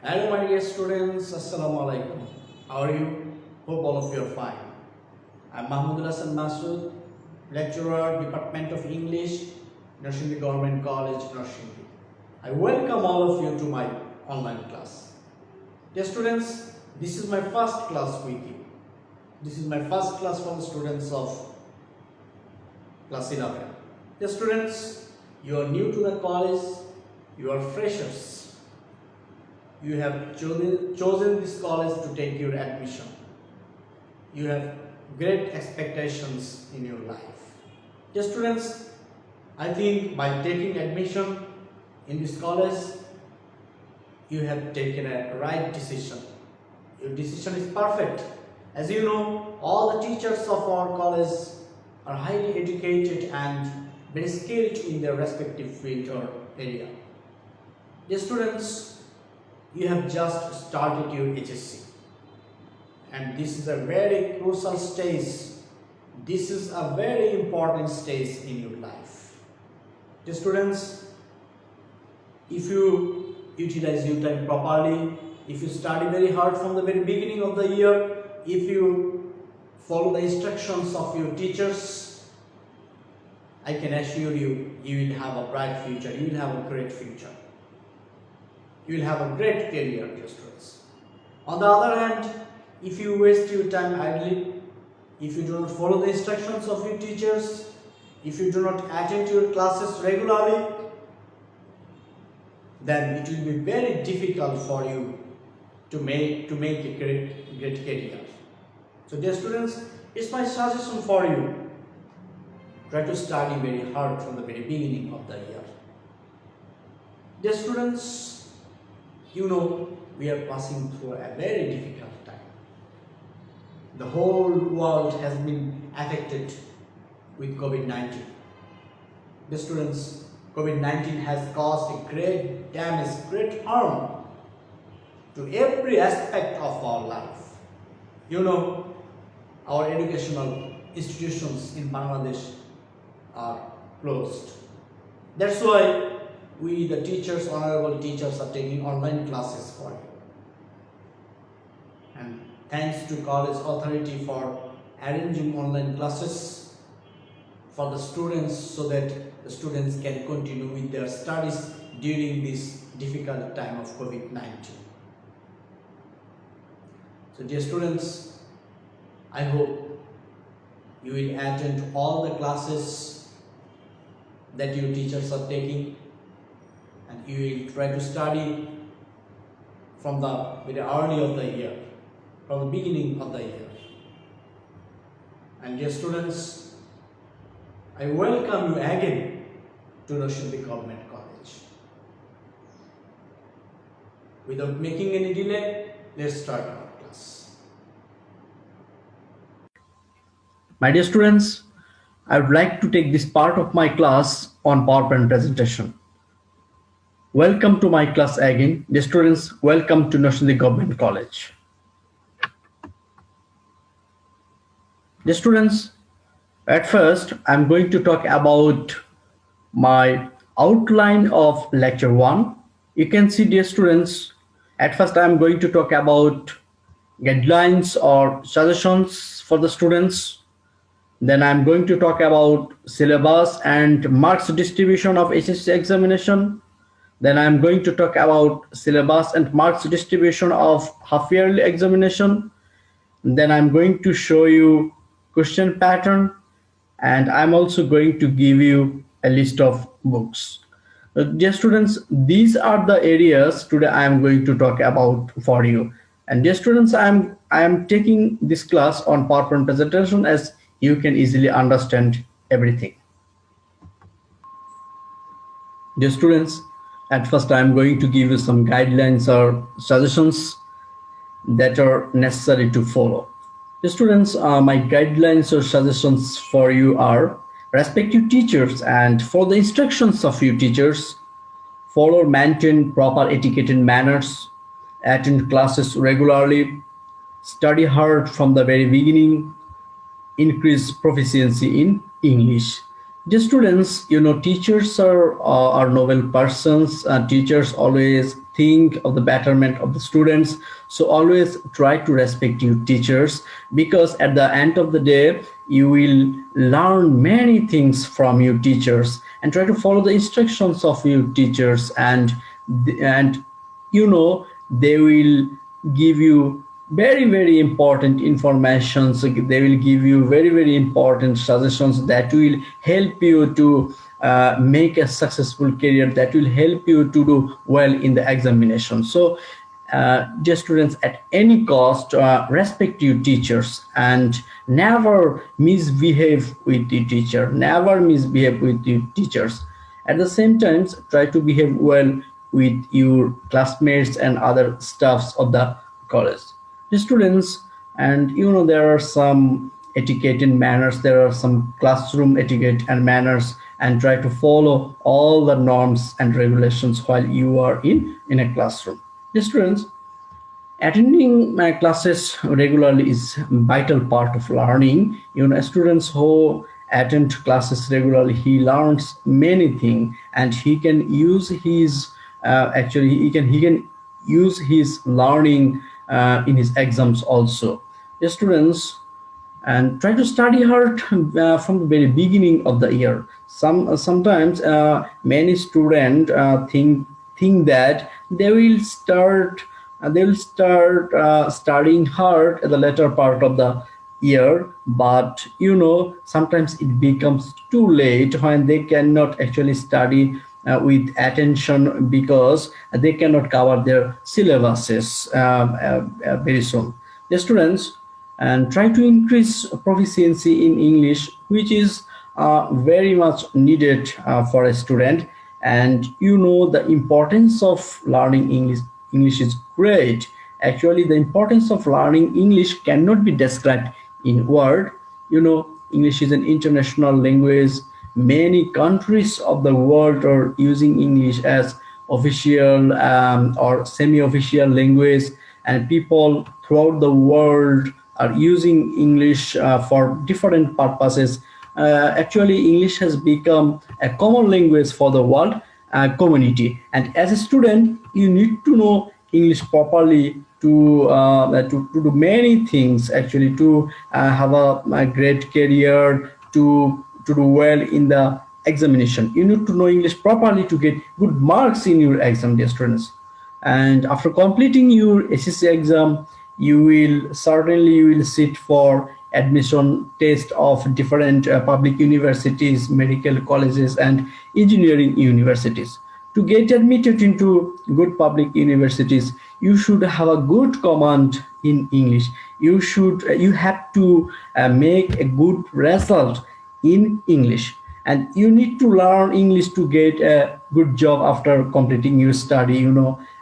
Hello my dear students, Assalamu alaikum. How are you? Hope all of you are fine. I'm Masud, lecturer, Department of English, Nursing Government College, Nursing. I welcome all of you to my online class. Dear students, this is my first class with you. This is my first class for the students of class 11. Dear students, you are new to the college, you are freshers. You have chosen this college to take your admission. You have great expectations in your life. Dear students, I think by taking admission in this college, you have taken a right decision. Your decision is perfect. As you know, all the teachers of our college are highly educated and very skilled in their respective field or area. Dear students, you have just started your HSC, and this is a very crucial stage. This is a very important stage in your life. Dear students, if you utilize your time properly, if you study very hard from the very beginning of the year, if you follow the instructions of your teachers, I can assure you, you will have a bright future, you will have a great future. You will have a great career, dear students. On the other hand, if you waste your time idly, if you do not follow the instructions of your teachers, if you do not attend your classes regularly, then it will be very difficult for you to make a great career. So dear students, it's my suggestion for you. Try to study very hard from the very beginning of the year. Dear students, you know, we are passing through a very difficult time. The whole world has been affected with COVID-19. The students, COVID-19 has caused a great damage, great harm to every aspect of our life. You know, our educational institutions in Bangladesh are closed. That's why we, the teachers, honorable teachers, are taking online classes for you. And thanks to college authority for arranging online classes for the students so that the students can continue with their studies during this difficult time of COVID-19. So dear students, I hope you will attend all the classes that your teachers are taking, and you will try to study from the very early of the year, from the beginning of the year. And dear students, I welcome you again to Lecture-1 Government College. Without making any delay, let's start our class. My dear students, I would like to take this part of my class on PowerPoint presentation. Welcome to my class again. Dear students, welcome to Lecture-1 Government College. Dear students, at first I'm going to talk about my outline of lecture 1. You can see, dear students, at first I'm going to talk about guidelines or suggestions for the students. Then I'm going to talk about syllabus and marks distribution of HSC examination. Then I'm going to talk about syllabus and marks distribution of half-yearly examination. Then I'm going to show you question pattern, and I'm also going to give you a list of books. Dear students, these are the areas today I am going to talk about for you. And dear students, I am taking this class on PowerPoint presentation as you can easily understand everything. Dear students, at first I am going to give you some guidelines or suggestions that are necessary to follow. Dear students, my guidelines or suggestions for you are: respective teachers and follow the instructions of your teachers, follow, maintain proper etiquette and manners, attend classes regularly, study hard from the very beginning, increase proficiency in English. Dear students, teachers are noble persons. Teachers always think of the betterment of the students. So always try to respect your teachers, because at the end of the day, you will learn many things from your teachers, and try to follow the instructions of your teachers, and they will give you very important information. So they will give you very important suggestions that will help you to make a successful career, that will help you to do well in the examination. So dear students, at any cost, respect your teachers, and never misbehave with the teacher, never misbehave with your teachers. At the same time, try to behave well with your classmates and other staffs of the college. The students, and there are some etiquette and manners, there are some classroom etiquette and manners, and try to follow all the norms and regulations while you are in a classroom. The students, attending my classes regularly is vital part of learning. Students who attend classes regularly, he learns many things, and he can use his actually he can use his learning in his exams also. The students, and try to study hard from the very beginning of the year. Sometimes many students think that they will start studying hard at the later part of the year, but sometimes it becomes too late when they cannot actually study with attention, because they cannot cover their syllabuses very soon. The students, and try to increase proficiency in English, which is very much needed for a student. And the importance of learning English. English is great. Actually, the importance of learning English cannot be described in word. English is an international language. Many countries of the world are using English as official or semi-official language, and people throughout the world are using English for different purposes. Actually, English has become a common language for the world community. And as a student, you need to know English properly to do many things. Actually, to have a great career, to do well in the examination. You need to know English properly to get good marks in your exam, dear students. And after completing your HSC exam, you will sit for admission test of different public universities, medical colleges, and engineering universities. To get admitted into good public universities, you should have a good command in English. You have to make a good result in English, and you need to learn English to get a good job after completing your study.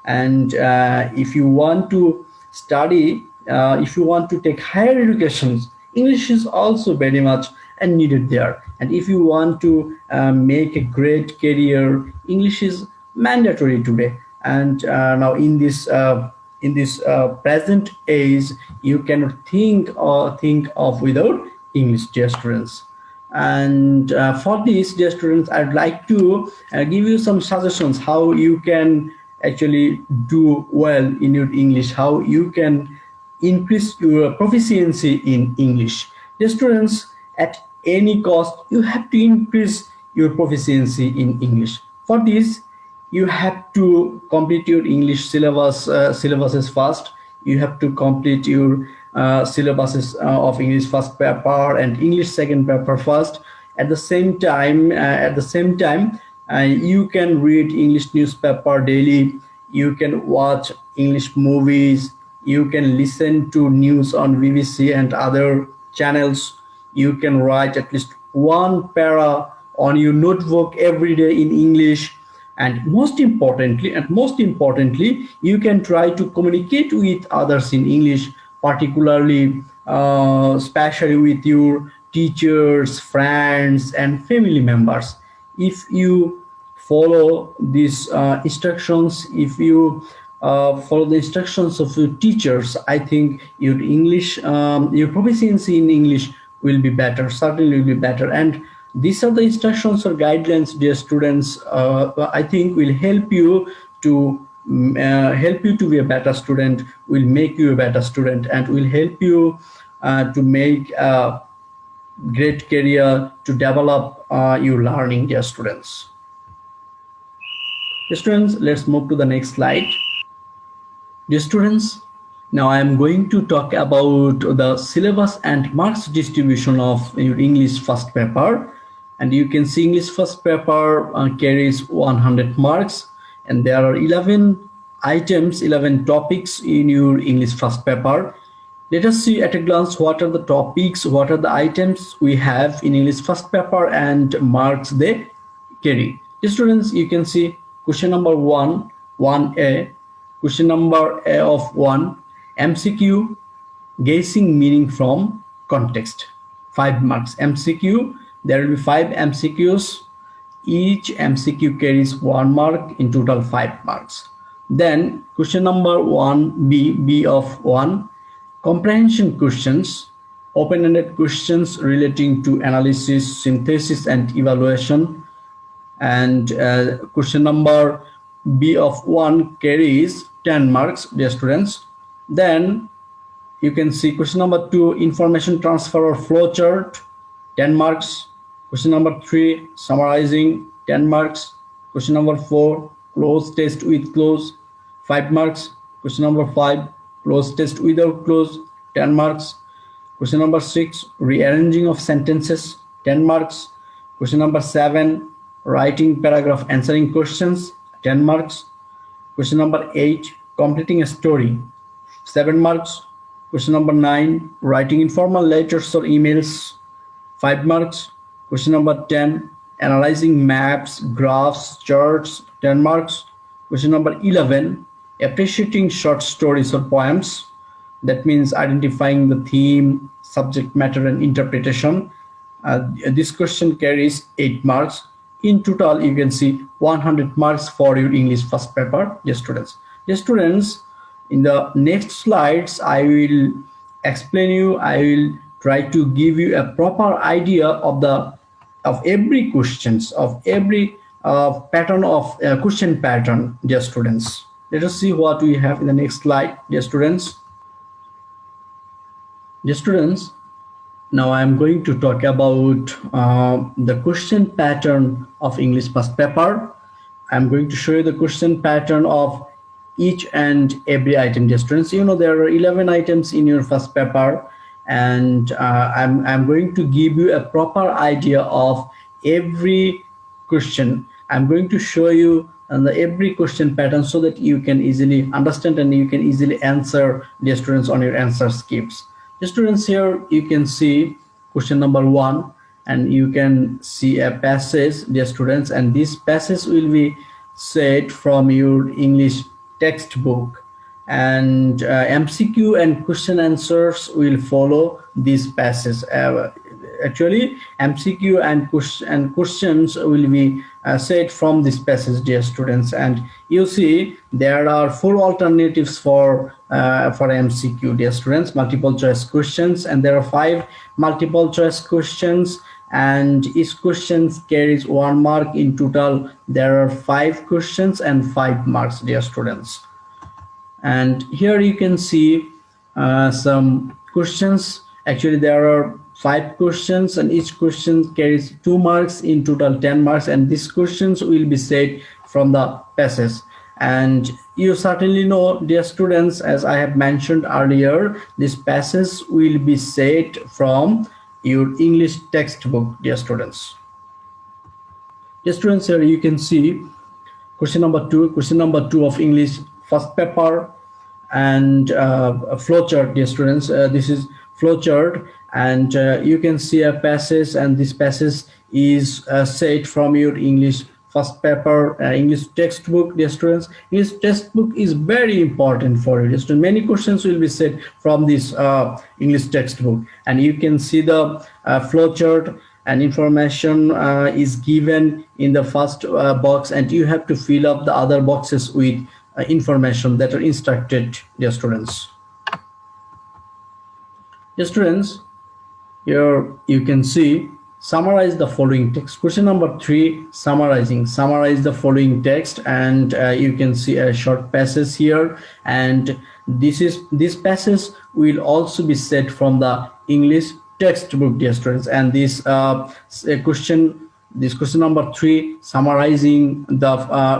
And if you want to study, if you want to take higher educations, English is also very much needed there. And if you want to make a great career, English is mandatory today. And now in this present age, you cannot think of without English, dear students. And for this, dear students, I'd like to give you some suggestions how you can actually do well in your English, how you can increase your proficiency in English. Dear students, at any cost, you have to increase your proficiency in English. For this, you have to complete your English syllabuses first. You have to complete your syllabuses of English first paper and English second paper first. At the same time, you can read English newspaper daily. You can watch English movies. You can listen to news on BBC and other channels. You can write at least one para on your notebook every day in English. And most importantly, you can try to communicate with others in English, particularly especially with your teachers, friends, and family members. If you follow these instructions, if you follow the instructions of your teachers, I think your proficiency in English will be better, certainly will be better. And These are the instructions or guidelines, dear students. I think will help you to be a better student, will make you a better student, and will help you to make a great career, to develop your learning, dear students. Dear students, let's move to the next slide. Dear students, now I am going to talk about the syllabus and marks distribution of your English first paper. And you can see English first paper carries 100 marks, and there are 11 items, 11 topics in your English first paper. Let us see at a glance what are the topics, what are the items we have in English first paper and marks they carry. Dear students, you can see question number 1, 1A, question number A of 1, MCQ, guessing meaning from context, 5 marks. MCQ, there will be 5 MCQs. Each MCQ carries 1 mark, in total 5 marks. Then question number 1B, B of 1, comprehension questions, open-ended questions relating to analysis, synthesis, and evaluation. And question number B of 1 carries 10 marks, dear students. Then you can see question number 2, information transfer or flowchart, 10 marks. Question number 3, summarizing, 10 marks. Question number 4, close test with close, 5 marks. Question number 5, close test without close, 10 marks. Question number 6, rearranging of sentences, 10 marks. Question number 7, writing paragraph answering questions, 10 marks. Question number 8, completing a story, 7 marks. Question number 9, writing informal letters or emails, 5 marks. Question number 10, analyzing maps, graphs, charts, 10 marks. Question number 11, appreciating short stories or poems. That means identifying the theme, subject matter, and interpretation. This question carries 8 marks. In total, you can see 100 marks for your English first paper, dear students. Dear students, in the next slides, I will explain you, I will try to give you a proper idea of every questions, of every pattern of question pattern, dear students. Let us see what we have in the next slide, dear students. Dear students, now I am going to talk about the question pattern of English first paper. I am going to show you the question pattern of each and every item, dear students. You know, there are 11 items in your first paper, and I'm going to give you a proper idea of every question. I'm going to show you every question pattern so that you can easily understand and you can easily answer, dear students, on your answer scripts. The students, here you can see question number 1, and you can see a passage, dear students, and this passage will be said from your English textbook, and MCQ and question answers will follow this passage. Actually, MCQ and questions will be said from this passage, dear students, and you see there are 4 alternatives for MCQ, dear students, multiple choice questions, and there are 5 multiple choice questions, and each question carries 1 mark. In total, there are 5 questions and 5 marks, dear students. And here you can see some questions. Actually, there are 5 questions, and each question carries 2 marks, in total 10 marks, and these questions will be said from the passage. And you certainly know, dear students, as I have mentioned earlier, this passage will be said from your English textbook, dear students. Dear students, here you can see question number 2 of English first paper, and flowchart, dear students. This is flowchart, and you can see a passage, and this passage is said from your English first paper, English textbook, dear students. English textbook is very important for you, dear students. Many questions will be said from this English textbook, and you can see the flowchart, and information is given in the first box, and you have to fill up the other boxes with information that are instructed, dear students. Dear students, here you can see summarize the following text. Question number 3, summarizing. Summarize the following text, and you can see a short passage here, and this passage will also be set from the English textbook, dear students. And this question number 3, summarizing the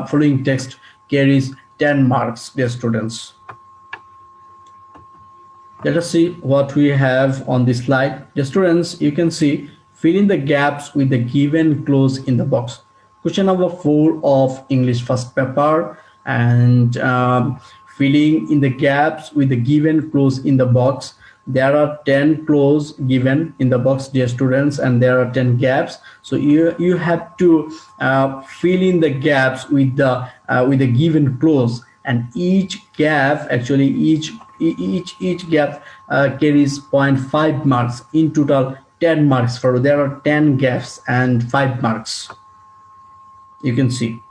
following text, carries 10 marks, dear students. Let us see what we have on this slide. Dear students, you can see, fill in the gaps with the given clause in the box. Question number 4 of English first paper, and filling in the gaps with the given clause in the box. There are 10 clause given in the box, dear students, and there are 10 gaps. So you have to fill in the gaps with the given clause, and each gap, actually each gap carries 0.5 marks. In total 10 marks. For there are 10 gaps and 5 marks, you can see.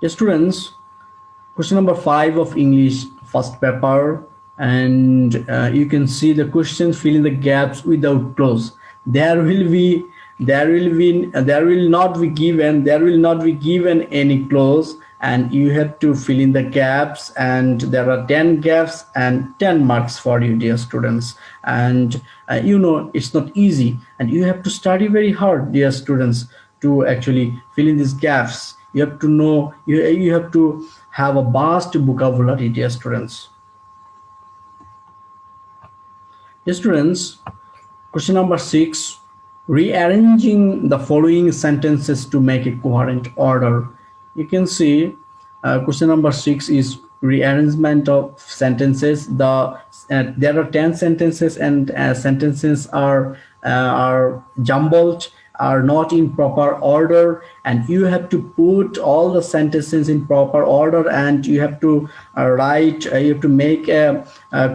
The students, question number 5 of English first paper, and you can see the questions, fill in the gaps without clause. There will not be given any clause, and you have to fill in the gaps, and there are 10 gaps and 10 marks for you, dear students. And you know, it's not easy, and you have to study very hard, dear students, to actually fill in these gaps. You have to know, you have to have a vast vocabulary, dear students. Dear students, question number 6, rearranging the following sentences to make a coherent order. You can see question number 6 is rearrangement of sentences. There are 10 sentences, and sentences are jumbled, are not in proper order, and you have to put all the sentences in proper order, and you have to you have to make a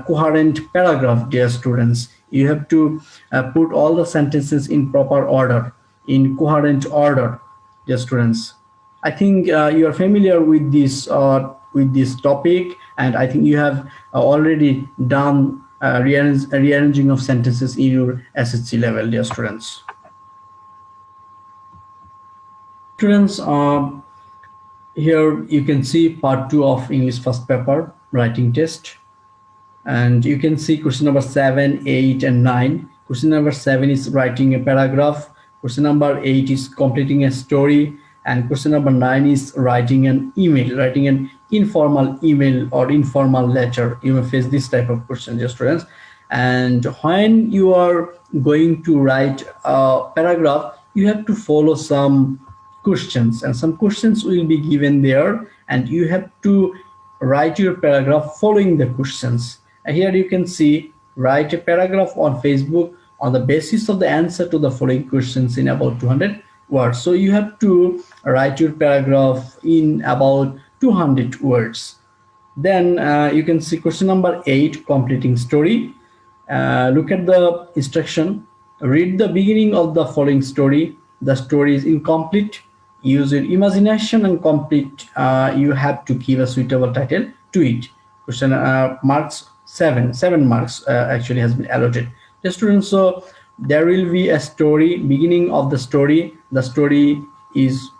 coherent paragraph, dear students. You have to put all the sentences in proper order, in coherent order, dear students. I think you are familiar with this topic, and I think you have already done rearranging of sentences in your HSC level, dear students. Students, here you can see part 2 of English first paper, writing test, and you can see question number 7, 8, and 9. Question number 7 is writing a paragraph. Question number 8 is completing a story, and question number 9 is writing an email, writing an informal email or informal letter. You may face this type of question, dear students. And when you are going to write a paragraph, you have to follow some questions, and some questions will be given there, and you have to write your paragraph following the questions. And here you can see, write a paragraph on Facebook on the basis of the answer to the following questions in about 200 words. So you have to write your paragraph in about 200 words. Then you can see question number 8, completing story. Look at the instruction. Read the beginning of the following story. The story is incomplete. Use your imagination and complete. You have to give a suitable title to it. Question marks 7 marks actually has been allotted. The students, so there will be a story, beginning of the story. The story is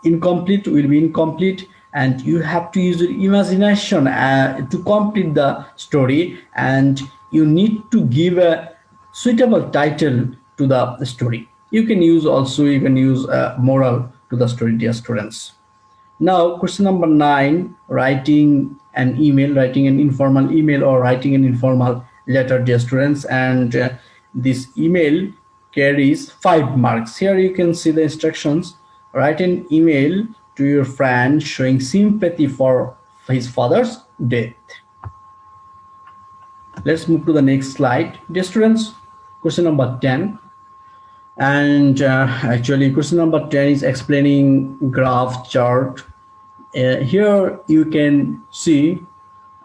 incomplete, will be incomplete, and you have to use your imagination to complete the story, and you need to give a suitable title to the story. You can use moral to the story, dear students. Now question number 9, writing an email, writing an informal email or writing an informal letter, dear students, and this email carries 5 marks. Here you can see the instructions. Write an email to your friend showing sympathy for his father's death. Let's move to the next slide, dear students. Question number 10. And actually question number 10 is explaining graph chart. Here you can see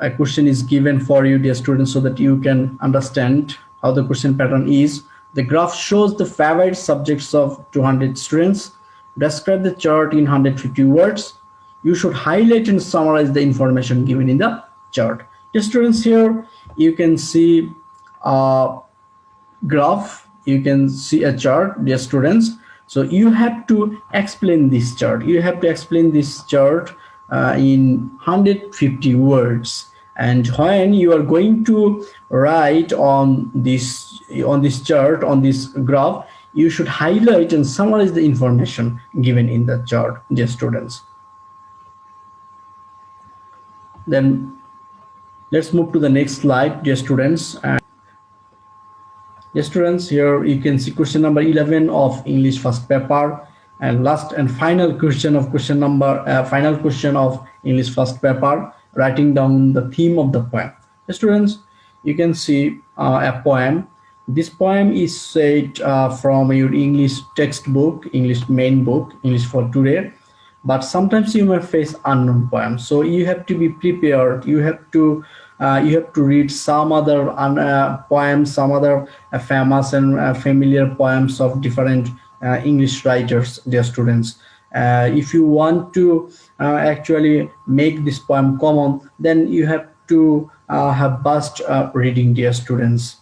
a question is given for you, dear students, so that you can understand how the question pattern is. The graph shows the favorite subjects of 200 students. Describe the chart in 150 words. You should highlight and summarize the information given in the chart. Dear students, here you can see a graph, you can see a chart, dear students. So you have to explain this chart. You have to explain this chart in 150 words. And when you are going to write on this chart, on this graph, you should highlight and summarize the information given in the chart, dear students. Then let's move to the next slide, dear students. Yes, students, here you can see question number 11 of English first paper, and last and final question of final question of English first paper, writing down the theme of the poem. Yes, students, you can see a poem. This poem is said from your English textbook, English main book, English for today. But sometimes you may face unknown poems, so you have to be prepared. You have to read some other poems, some other famous and familiar poems of different English writers, dear students. If you want to actually make this poem common, then you have to have vast reading, dear students.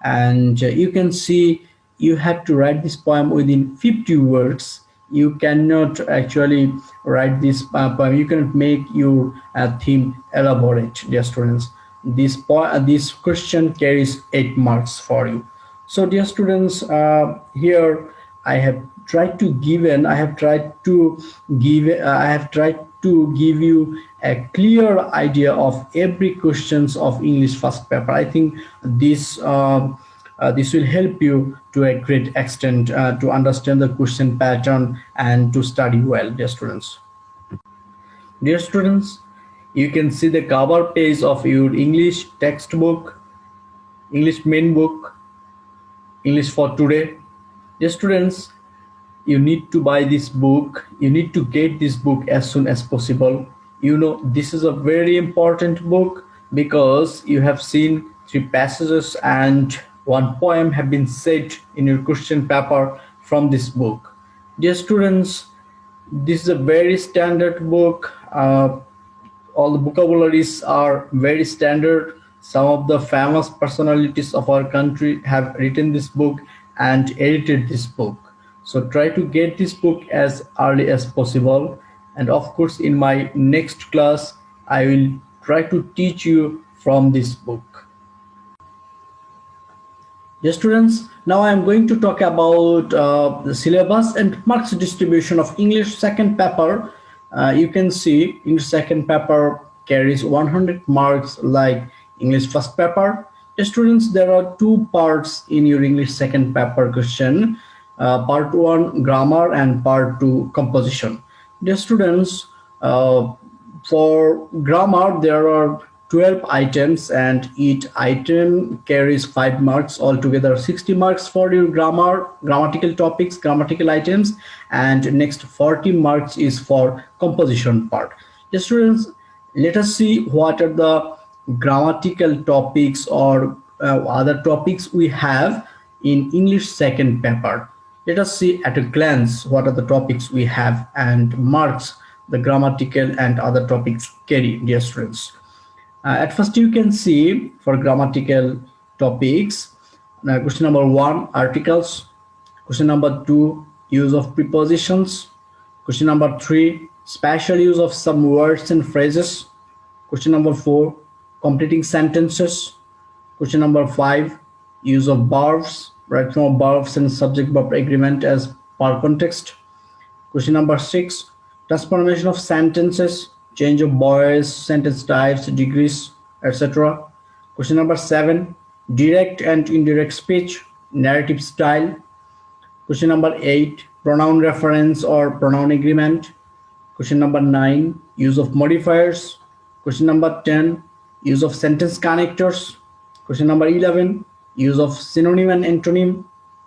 And you can see you have to write this poem within 50 words. You cannot actually write this poem. You cannot make your theme elaborate, dear students. This question carries 8 marks for you. So, dear students, here I have tried to give you a clear idea of every questions of English first paper. I think this will help you to a great extent to understand the question pattern and to study well, dear students. Dear students, you can see the cover page of your English textbook, English main book, English for today. Dear students, you need to buy this book. You need to get this book as soon as possible. You know, this is a very important book because you have seen 3 passages and 1 poem have been said in your question paper from this book. Dear students, this is a very standard book. All the vocabularies are very standard. Some of the famous personalities of our country have written this book and edited this book. So try to get this book as early as possible. And of course, in my next class, I will try to teach you from this book. Yes, students, now I am going to talk about the syllabus and marks distribution of English second paper. You can see English second paper carries 100 marks like English first paper. Yes, students, there are 2 parts in your English second paper question. Part 1 grammar and part 2 composition. Dear students, for grammar there are 12 items and each item carries 5 marks, altogether 60 marks for your grammatical topics, grammatical items, and next 40 marks is for composition part. The students, let us see what are the grammatical topics or other topics we have in English second paper. Let us see at a glance what are the topics we have and marks the grammatical and other topics carry, dear students. At first, you can see for grammatical topics, question number 1, articles. Question number 2, use of prepositions. Question number 3, special use of some words and phrases. Question number 4, completing sentences. Question number 5, use of verbs, right from verbs and subject verb agreement as per context. Question number 6, transformation of sentences, change of voice, sentence types, degrees, etc. Question number 7, direct and indirect speech, narrative style. Question number 8, pronoun reference or pronoun agreement. Question number 9, use of modifiers. Question number 10, use of sentence connectors. Question number 11, use of synonym and antonym.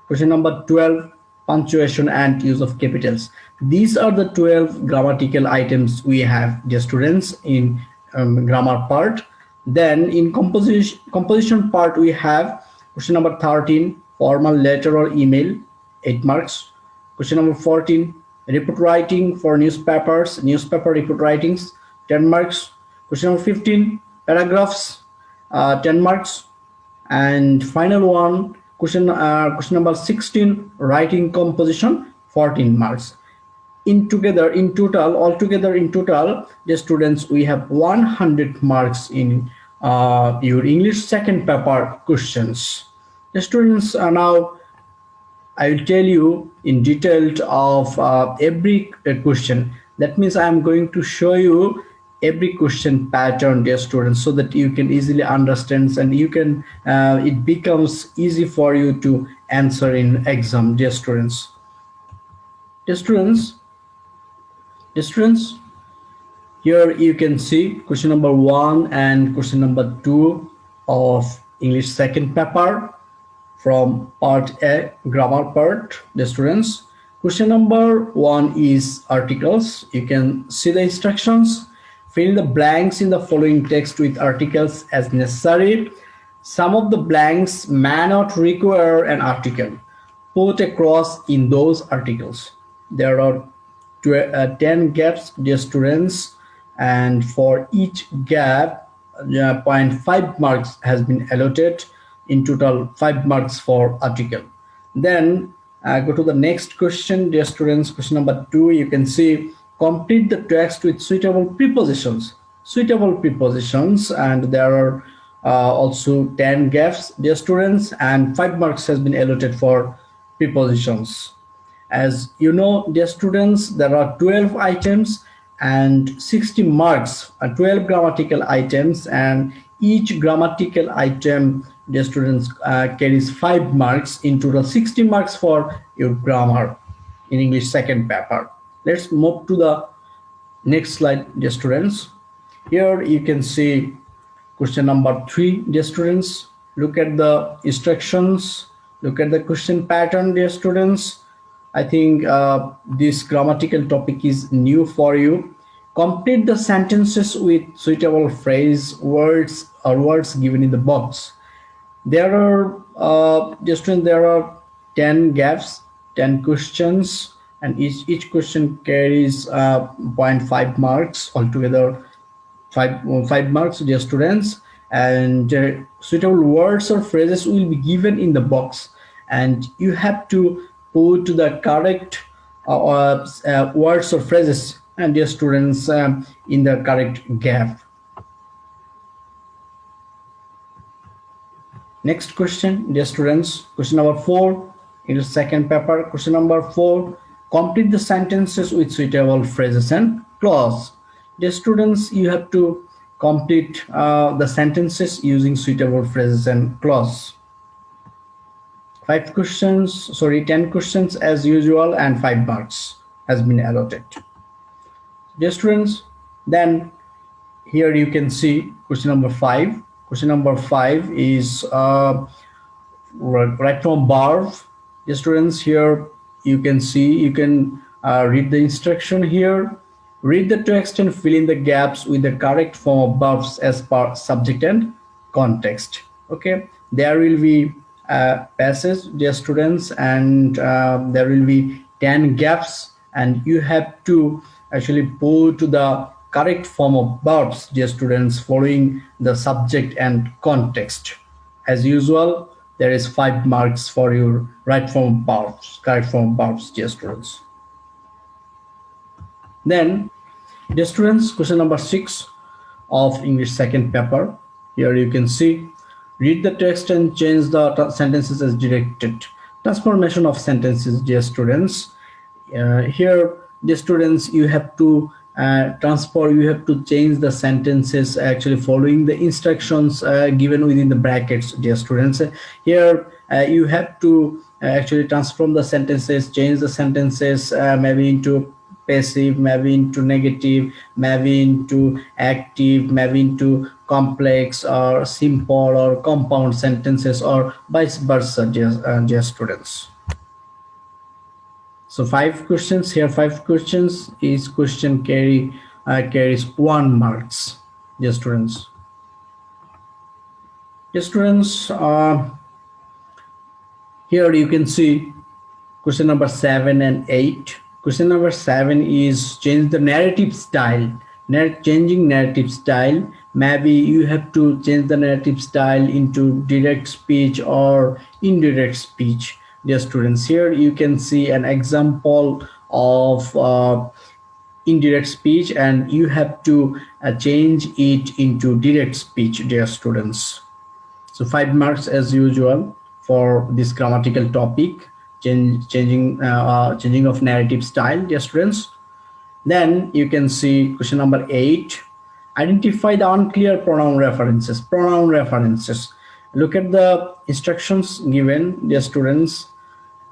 Question number 12, punctuation and use of capitals. These are the 12 grammatical items we have, dear students, in grammar part. Then in composition part, we have question number 13, formal letter or email, 8 marks. Question number 14, report writing for newspapers, newspaper report writings, 10 marks. Question number 15, paragraphs, 10 marks. And final one, Question number 16, writing composition, 14 marks. Altogether in total, the students, we have 100 marks in your English second paper questions. The students are now, I will tell you in detail of every question. That means I am going to show you every question pattern, dear students, so that you can easily understand and you can it becomes easy for you to answer in exam, dear students. Dear students, here you can see question number 1 and question number 2 of English second paper from part A, grammar part, the students. Question number 1 is articles. You can see the instructions. Fill the blanks in the following text with articles as necessary. Some of the blanks may not require an article. Put a cross in those articles. There are 10 gaps, dear students, and for each gap 0.5 marks has been allotted. In total 5 marks for article. Then go to the next question, dear students. Question number 2, you can see complete the text with suitable prepositions. And there are also 10 gaps, dear students, and 5 marks has been allotted for prepositions. As you know, dear students, there are 12 items and 60 marks, 12 grammatical items, and each grammatical item, dear students, carries 5 marks. In total 60 marks for your grammar in English second paper. Let's move to the next slide, dear students. Here you can see question number 3, dear students. Look at the instructions, look at the question pattern, dear students. I think this grammatical topic is new for you. Complete the sentences with suitable phrase, words or words given in the box. There are there are 10 gaps, 10 questions, and each question carries 0.5 marks, altogether 5 marks, dear students. And suitable words or phrases will be given in the box, and you have to put the correct words or phrases, and dear students, in the correct gap. Next question, dear students, question number 4 in the second paper. Question number 4, complete the sentences with suitable phrases and clause. Dear students, you have to complete the sentences using suitable phrases and clause. 10 questions as usual, and 5 marks has been allotted, dear students. Then here you can see question number 5. Question number 5 is right from verb. Dear students, here you can see, you can read the instruction here. Read the text and fill in the gaps with the correct form of verbs as per subject and context. Okay, there will be a passage, dear students, and there will be 10 gaps, and you have to actually put the correct form of verbs, dear students, following the subject and context. As usual, there is 5 marks for your right form verbs, correct form verbs, dear students. Then, dear students, question number 6 of English second paper. Here you can see, read the text and change the sentences as directed. Transformation of sentences, dear students. Here, dear students, you have to you have to change the sentences actually following the instructions given within the brackets, dear students. Here you have to actually transform the sentences, change the sentences maybe into passive, maybe into negative, maybe into active, maybe into complex or simple or compound sentences, or vice versa, dear students. So 5 questions here. 5 questions. Each question carries 1 marks, dear students. Dear students, here you can see question number 7 and 8. Question number 7 is change the narrative style. Changing narrative style. maybe you have to change the narrative style into direct speech or indirect speech. Dear students, here you can see an example of indirect speech, and you have to change it into direct speech, dear students. So 5 marks as usual for this grammatical topic, changing of narrative style, dear students. Then you can see question number 8. Identify the unclear pronoun references. Pronoun references. Look at the instructions given, dear students.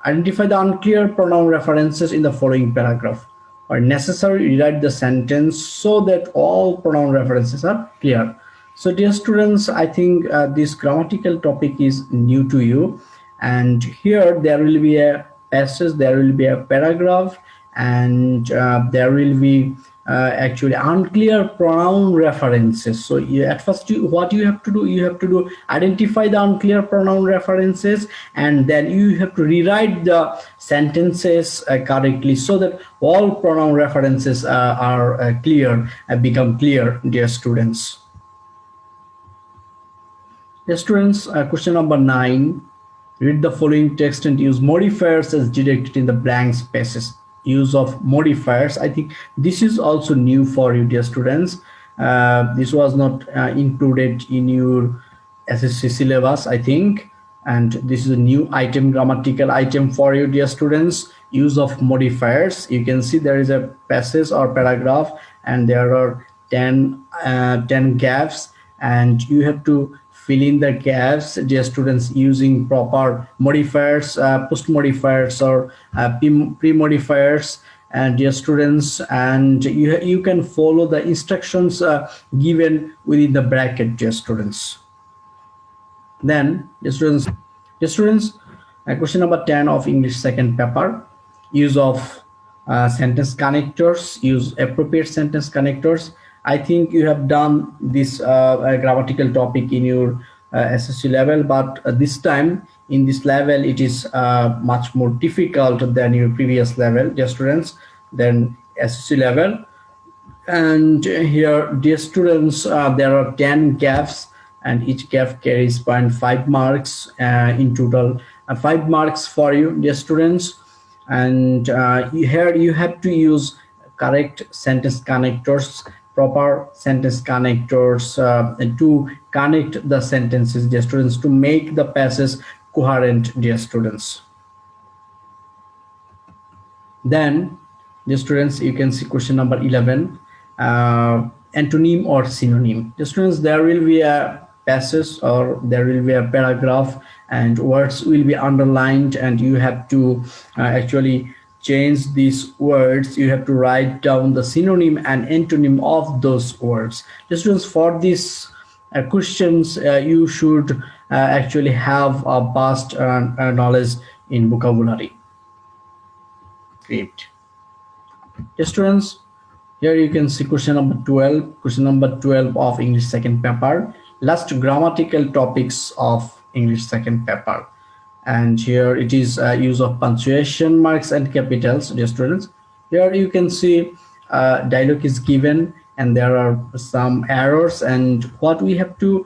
Identify the unclear pronoun references in the following paragraph. Where necessary, rewrite the sentence so that all pronoun references are clear. So dear students, I think this grammatical topic is new to you, and here there will be a passage, there will be a paragraph, and there will be actually unclear pronoun references. So at first, what you have to do, identify the unclear pronoun references, and then you have to rewrite the sentences correctly so that all pronoun references are clear, become clear, dear students. Dear students, question number 9. Read the following text and use modifiers as directed in the blank spaces. Use of modifiers. I think this is also new for you, dear students. This was not included in your HSC syllabus, I think. And this is a new item, grammatical item for you, dear students. Use of modifiers. You can see there is a passage or paragraph, and there are 10 gaps, and you have to fill in the gaps, dear students, using proper modifiers, post modifiers or pre modifiers, and dear students, and you can follow the instructions given within the bracket, dear students. Then dear students, question number 10 of English second paper. Use of sentence connectors. Use appropriate sentence connectors. I think you have done this grammatical topic in your SSC level, but this time in this level it is much more difficult than your previous level, dear students, than SSC level. And here, dear students, there are 10 gaps, and each gap carries 0.5 marks, in total 5 marks for you, dear students. And here you have to use correct sentence connectors, proper sentence connectors to connect the sentences, dear students, to make the passage coherent, dear students. Then, dear students, you can see question number 11, antonym or synonym. Dear students, there will be a passage or there will be a paragraph, and words will be underlined, and you have to actually change these words. You have to write down the synonym and antonym of those words. Dear students, for these questions, you should actually have a vast knowledge in vocabulary. Great. Dear students, here you can see question number 12. Question number 12 of English second paper. Last grammatical topics of English second paper. And here it is use of punctuation marks and capitals, dear students. Here you can see dialogue is given, and there are some errors, and what we have to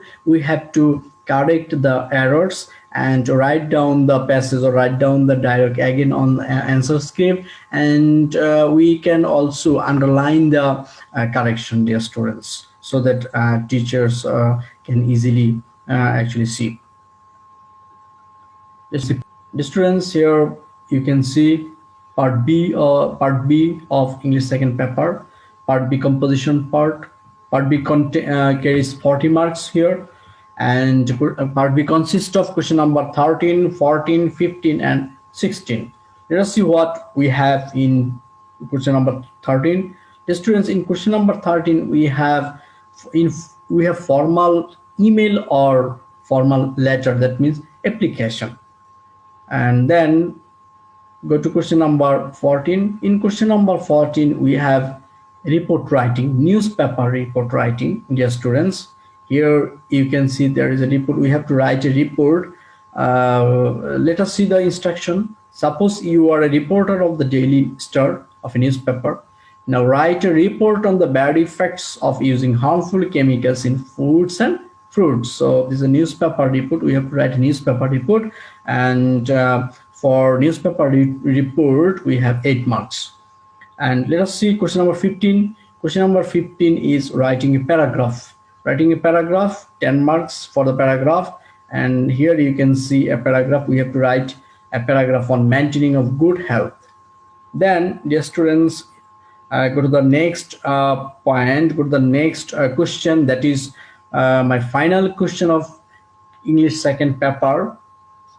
correct the errors and write down the passage or write down the dialogue again on answer script, and we can also underline the correction, dear students, so that teachers can easily actually see. The students, here you can see part B of English second paper. Part B composition part. Part B carries 40 marks here, and part B consists of question number 13, 14, 15, and 16. Let us see what we have in question number 13. The students, in question number 13, we have formal email or formal letter, that means application. And then go to question number 14. In question number 14, we have report writing, newspaper report writing, dear students. Here you can see there is a report. We have to write a report. Let us see the instruction. Suppose you are a reporter of the Daily Star of a newspaper. Now write a report on the bad effects of using harmful chemicals in foods and fruits. So this is a newspaper report. We have to write a newspaper report, and for newspaper report we have 8 marks. And let us see question number 15. Question number 15 is writing a paragraph. Writing a paragraph, 10 marks for the paragraph. And here you can see a paragraph. We have to write a paragraph on maintaining of good health. Then, dear students, go to the next point, go to the next question. That is my final question of English second paper.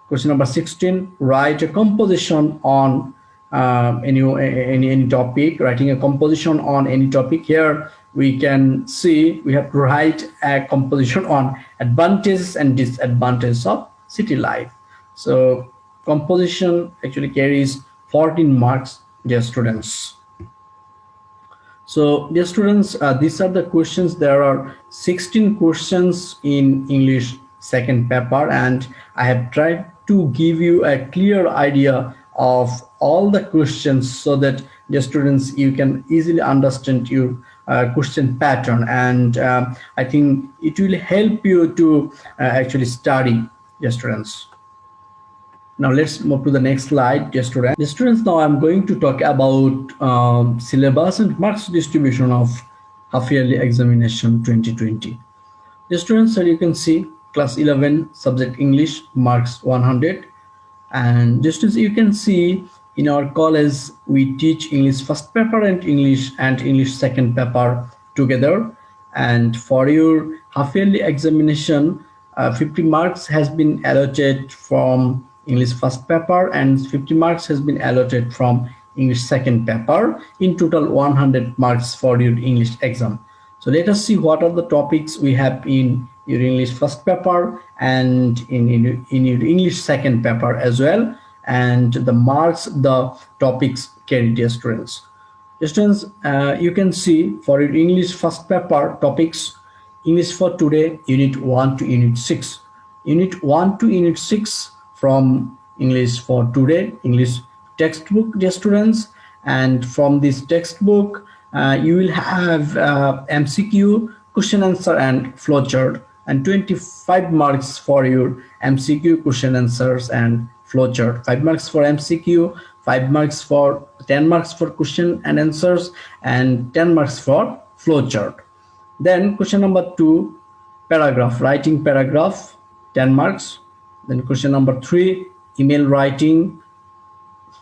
Question number 16, write a composition on any topic. Writing a composition on any topic. Here we can see we have to write a composition on advantages and disadvantages of city life. So composition actually carries 14 marks, dear students. So dear students, these are the questions. There are 16 questions in English second paper, and I have tried to give you a clear idea of all the questions so that the students, you can easily understand your question pattern, and I think it will help you to actually study, the students. Now let's move to the next slide, dear students. The students, now I'm going to talk about syllabus and marks distribution of half-yearly examination 2020. The students, as you can see, class 11 subject English, marks 100. And just as you can see, in our college we teach English first paper and English second paper together. And for your half-yearly examination, 50 marks has been allotted from English first paper and 50 marks has been allotted from English second paper. In total 100 marks for your English exam. So let us see what are the topics we have in your English first paper and in your English second paper as well, and the marks the topics carry, dear students. Dear students, you can see for your English first paper topics, English for today, unit 1 to unit 6. Unit 1 to unit 6 from English for today, English textbook, dear students. And from this textbook, you will have MCQ, question answer and flowchart, and 25 marks for your MCQ, question answers and flowchart. 5 marks for MCQ, 5 marks for 10 marks for question and answers, and 10 marks for flowchart. Then question number 2, paragraph, writing paragraph, 10 marks. Then question number 3, email writing,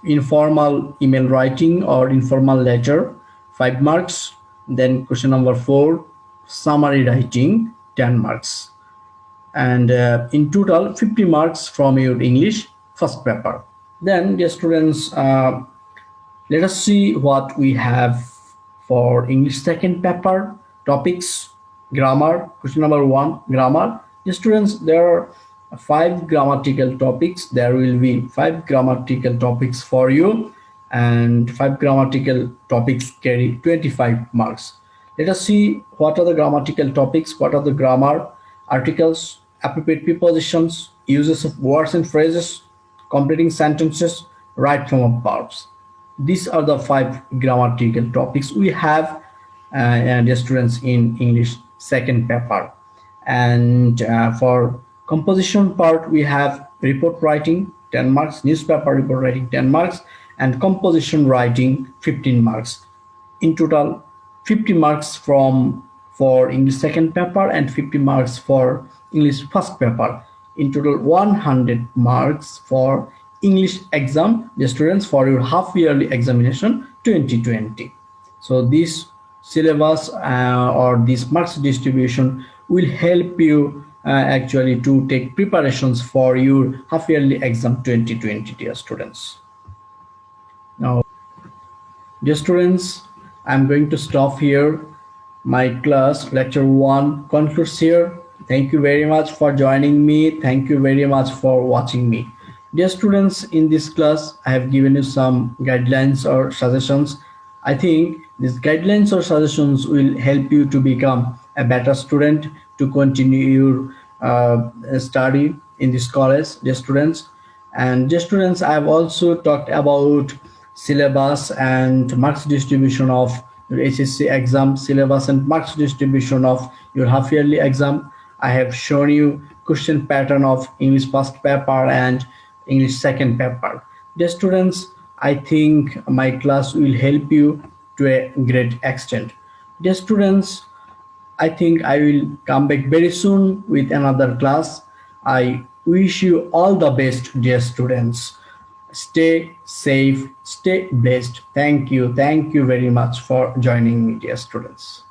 informal email writing or informal letter, 5 marks. Then question number 4, summary writing, 10 marks. And in total 50 marks from your English first paper. Then, dear students, let us see what we have for English second paper topics. Grammar, question number 1, grammar. Dear students, there are 5 grammatical topics. There will be 5 grammatical topics for you, and 5 grammatical topics carry 25 marks. Let us see what are the grammatical topics, what are the grammar, articles, appropriate prepositions, uses of words and phrases, completing sentences, right form of verbs. These are the 5 grammatical topics we have, dear students, in English second paper. And for composition part, we have report writing, 10 marks, newspaper report writing, 10 marks, and composition writing, 15 marks. In total, 50 marks for English second paper and 50 marks for English first paper. In total, 100 marks for English exam, the students, for your half-yearly examination 2020. So this syllabus or this marks distribution will help you actually to take preparations for your half-yearly exam 2020, dear students. Now, dear students, I'm going to stop here. My class, lecture 1, concludes here. Thank you very much for joining me. Thank you very much for watching me. Dear students, in this class, I have given you some guidelines or suggestions. I think these guidelines or suggestions will help you to become a better student, to continue your study in this college, dear students. And dear students, I have also talked about syllabus and marks distribution of your HSC exam syllabus and marks distribution of your half yearly exam. I have shown you question pattern of English first paper and English second paper. Dear students, I think my class will help you to a great extent. Dear students, I think I will come back very soon with another class. I wish you all the best, dear students. Stay safe, stay blessed. Thank you. Thank you very much for joining me, dear students.